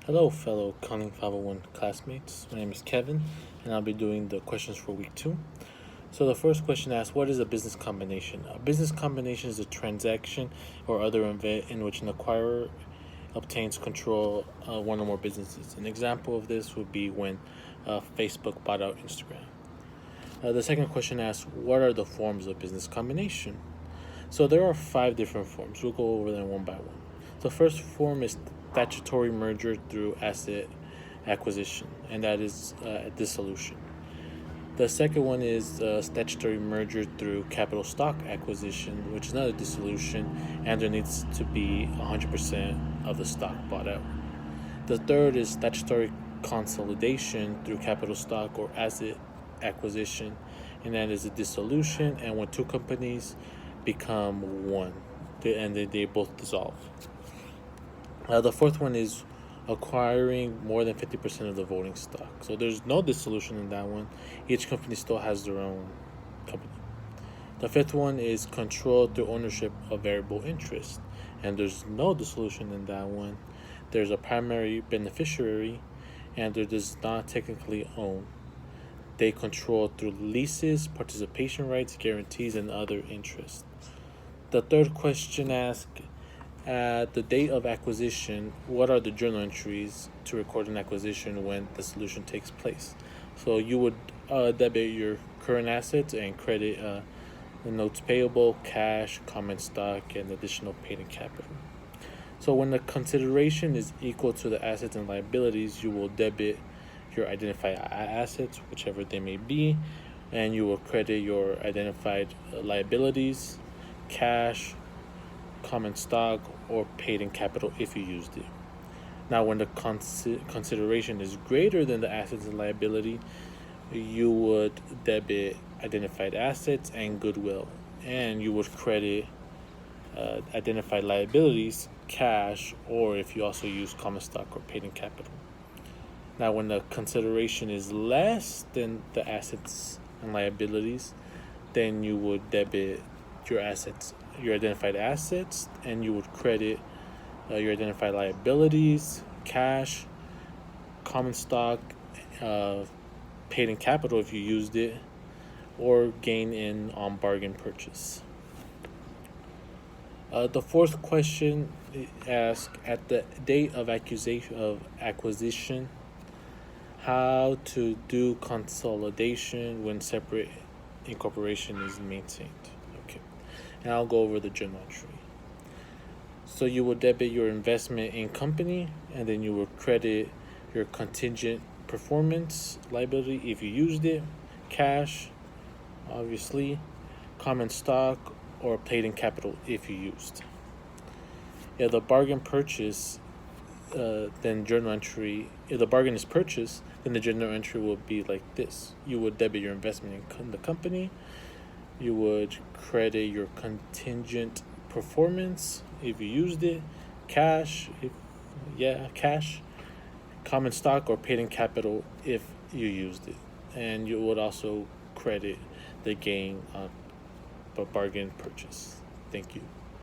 Hello, fellow Counting 501 classmates. My name is Kevin, and I'll be doing the questions for week 2. So, the first question asks, what is a business combination? A business combination is a transaction or other event in which an acquirer obtains control of one or more businesses. An example of this would be when Facebook bought out Instagram. The second question asks, what are the forms of business combination? So, there are 5 different forms. We'll go over them one by one. The first form is statutory merger through asset acquisition, and that is a dissolution. The second one is statutory merger through capital stock acquisition, which is not a dissolution, and there needs to be 100% of the stock bought out. The third is statutory consolidation through capital stock or asset acquisition, and that is a dissolution, and when two companies become one, they both dissolve. The fourth one is acquiring more than 50% of the voting stock. So there's no dissolution in that one. Each company still has their own company. The fifth one is control through ownership of variable interest. And there's no dissolution in that one. There's a primary beneficiary, and there does not technically own. They control through leases, participation rights, guarantees, and other interests. The third question asks, at the date of acquisition, what are the journal entries to record an acquisition when the solution takes place? So you would debit your current assets and credit the notes payable, cash, common stock, and additional paid-in capital. So when the consideration is equal to the assets and liabilities, you will debit your identified assets, whichever they may be, and you will credit your identified liabilities, cash, common stock, or paid in capital if you used it. Now, when the consideration is greater than the assets and liability, you would debit identified assets and goodwill, and you would credit identified liabilities, cash, or if you also use common stock or paid in capital. Now, when the consideration is less than the assets and liabilities, then you would debit your identified assets, and you would credit your identified liabilities, cash, common stock, paid in capital if you used it, or gain in on bargain purchase. The fourth question asks, at the date of acquisition, how to do consolidation when separate incorporation is maintained. Okay, and I'll go over the journal entry. So you will debit your investment in company, and then you will credit your contingent performance liability if you used it, cash, obviously, common stock, or paid in capital if you used. If the bargain purchase, then journal entry. If the bargain is purchased, then the journal entry will be like this. You would debit your investment in the company. You would credit your contingent performance if you used it, cash, cash, common stock, or paid in capital if you used it, and you would also credit the gain on the bargain purchase. Thank you.